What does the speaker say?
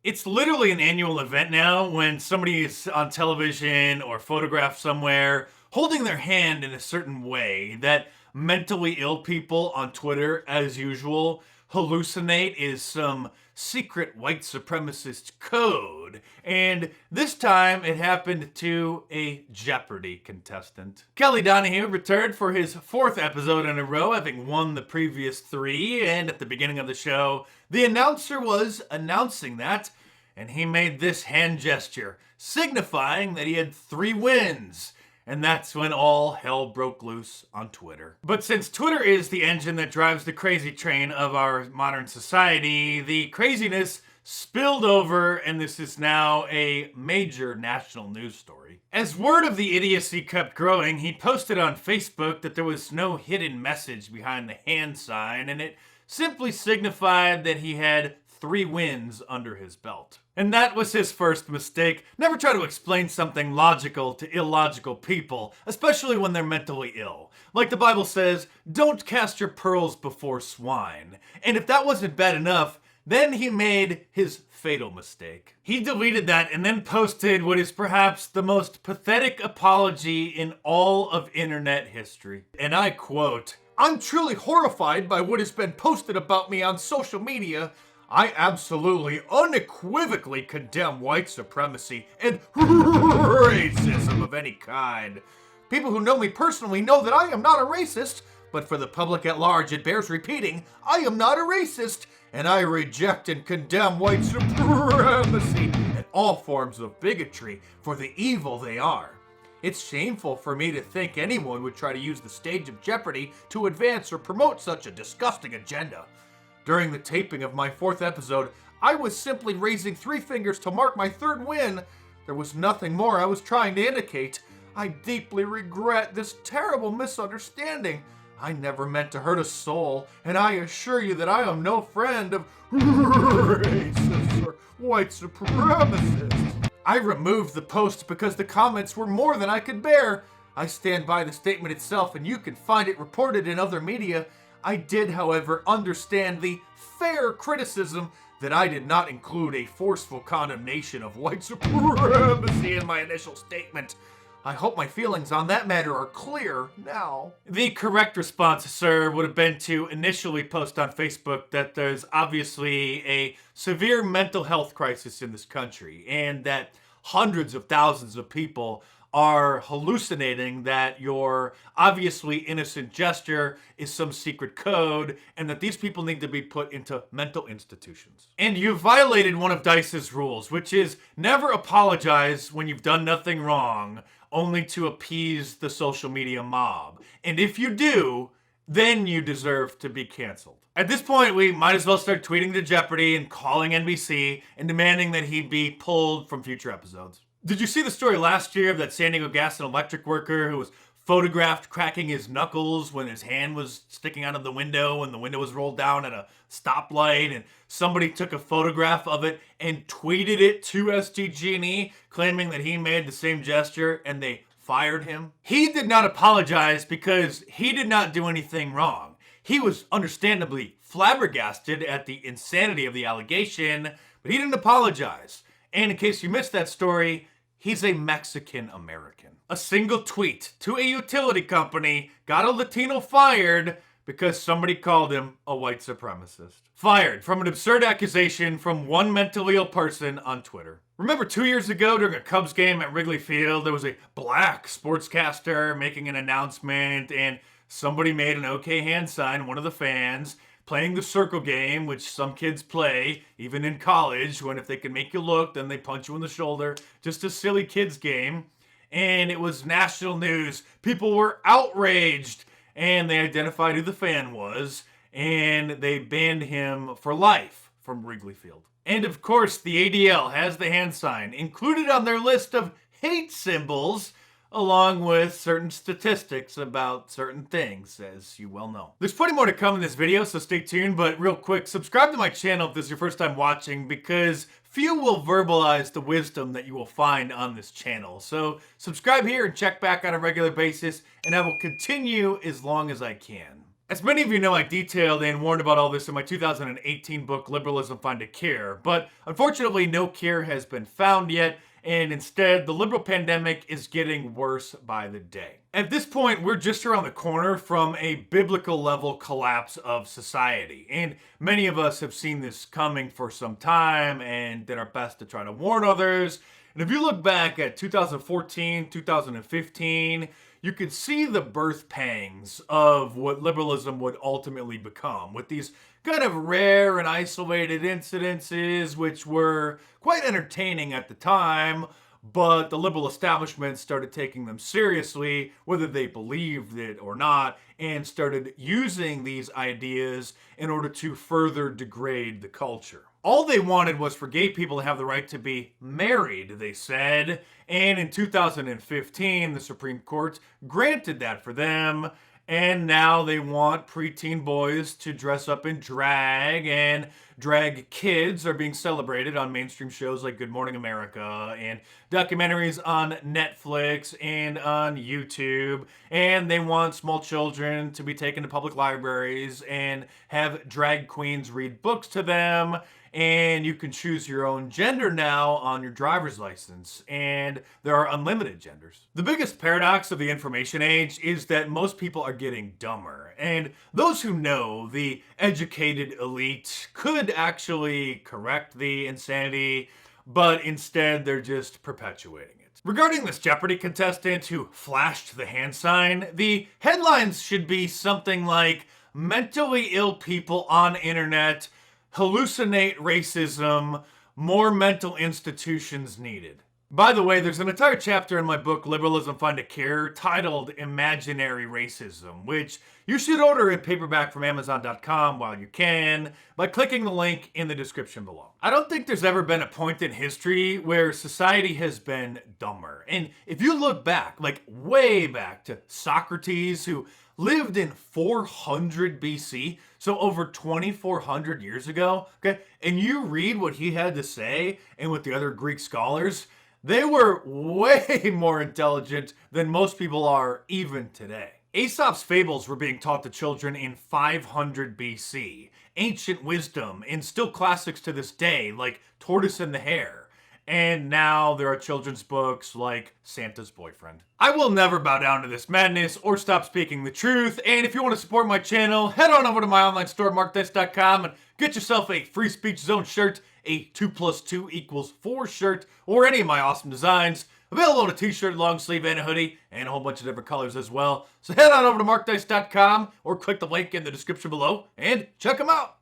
It's literally an annual event now when somebody is on television or photographed somewhere holding their hand in a certain way that mentally ill people on Twitter, as usual, hallucinate is some secret white supremacist code. And this time it happened to a Jeopardy contestant. Kelly Donahue returned for his fourth episode in a row, having won the previous three. And at the beginning of the show, the announcer was announcing that, and he made this hand gesture, signifying that he had 3 wins. And that's when all hell broke loose on Twitter. But since Twitter is the engine that drives the crazy train of our modern society, the craziness spilled over, and this is now a major national news story. As word of the idiocy kept growing, he posted on Facebook that there was no hidden message behind the hand sign, and it simply signified that he had 3 wins under his belt. And that was his first mistake. Never try to explain something logical to illogical people, especially when they're mentally ill. Like the Bible says, don't cast your pearls before swine. And if that wasn't bad enough, then he made his fatal mistake. He deleted that and then posted what is perhaps the most pathetic apology in all of internet history. And I quote, "I'm truly horrified by what has been posted about me on social media. I absolutely, unequivocally condemn white supremacy and racism of any kind. People who know me personally know that I am not a racist, but for the public at large it bears repeating, I am not a racist, and I reject and condemn white supremacy and all forms of bigotry for the evil they are. It's shameful for me to think anyone would try to use the stage of Jeopardy to advance or promote such a disgusting agenda. During the taping of my 4th episode, I was simply raising 3 fingers to mark my 3rd win. There was nothing more I was trying to indicate. I deeply regret this terrible misunderstanding. I never meant to hurt a soul, and I assure you that I am no friend of racists or white supremacists." I removed the post because the comments were more than I could bear. I stand by the statement itself, and you can find it reported in other media. I did, however, understand the fair criticism that I did not include a forceful condemnation of white supremacy in my initial statement. I hope my feelings on that matter are clear now. The correct response, sir, would have been to initially post on Facebook that there's obviously a severe mental health crisis in this country, and that hundreds of thousands of people are hallucinating that your obviously innocent gesture is some secret code, and that these people need to be put into mental institutions. And you violated one of Dice's rules, which is never apologize when you've done nothing wrong, only to appease the social media mob. And if you do, then you deserve to be canceled. At this point, we might as well start tweeting to Jeopardy and calling NBC and demanding that he be pulled from future episodes. Did you see the story last year of that San Diego gas and electric worker who was photographed cracking his knuckles when his hand was sticking out of the window and the window was rolled down at a stoplight, and somebody took a photograph of it and tweeted it to SDG&E claiming that he made the same gesture and they fired him? He did not apologize because he did not do anything wrong. He was understandably flabbergasted at the insanity of the allegation, but he didn't apologize. And in case you missed that story, he's a Mexican American. A single tweet to a utility company got a Latino fired because somebody called him a white supremacist. Fired from an absurd accusation from one mentally ill person on Twitter. Remember 2 years ago during a Cubs game at Wrigley Field, there was a black sportscaster making an announcement, and somebody made an okay hand sign, one of the fans, playing the circle game, which some kids play, even in college, when if they can make you look, then they punch you in the shoulder. Just a silly kids game. And it was national news. People were outraged, and they identified who the fan was, and they banned him for life from Wrigley Field. And of course, the ADL has the hand sign included on their list of hate symbols, along with certain statistics about certain things, as you well know. There's plenty more to come in this video, so stay tuned, but real quick, subscribe to my channel if this is your first time watching, because few will verbalize the wisdom that you will find on this channel. So subscribe here and check back on a regular basis, and I will continue as long as I can. As many of you know, I detailed and warned about all this in my 2018 book, Liberalism Find a Cure, but unfortunately, no cure has been found yet, and instead, the liberal pandemic is getting worse by the day. At this point, we're just around the corner from a biblical level collapse of society, and many of us have seen this coming for some time and did our best to try to warn others. And if you look back at 2014, 2015, you could see the birth pangs of what liberalism would ultimately become, with these kind of rare and isolated incidences, which were quite entertaining at the time, but the liberal establishment started taking them seriously, whether they believed it or not, and started using these ideas in order to further degrade the culture. All they wanted was for gay people to have the right to be married, they said. And in 2015, the Supreme Court granted that for them. And now they want preteen boys to dress up in drag, and drag kids are being celebrated on mainstream shows like Good Morning America and documentaries on Netflix and on YouTube. And they want small children to be taken to public libraries and have drag queens read books to them. And you can choose your own gender now on your driver's license, and there are unlimited genders. The biggest paradox of the information age is that most people are getting dumber, and those who know, the educated elite, could actually correct the insanity, but instead they're just perpetuating it. Regarding this Jeopardy contestant who flashed the hand sign, the headlines should be something like, "Mentally ill people on internet hallucinate racism, more mental institutions needed." By the way, there's an entire chapter in my book, Liberalism Find a Cure, titled Imaginary Racism, which you should order in paperback from Amazon.com while you can by clicking the link in the description below. I don't think there's ever been a point in history where society has been dumber. And if you look back, like way back to Socrates, who lived in 400 BC, so over 2,400 years ago, okay, and you read what he had to say and what the other Greek scholars, they were way more intelligent than most people are even today. Aesop's fables were being taught to children in 500 BC, ancient wisdom, and still classics to this day, like Tortoise and the Hare. And now there are children's books like Santa's Boyfriend. I will never bow down to this madness or stop speaking the truth. And if you want to support my channel, head on over to my online store, markdice.com, and get yourself a Free Speech Zone shirt, a 2 + 2 = 4 shirt, or any of my awesome designs. Available on a t-shirt, long sleeve, and a hoodie, and a whole bunch of different colors as well. So head on over to markdice.com or click the link in the description below and check them out.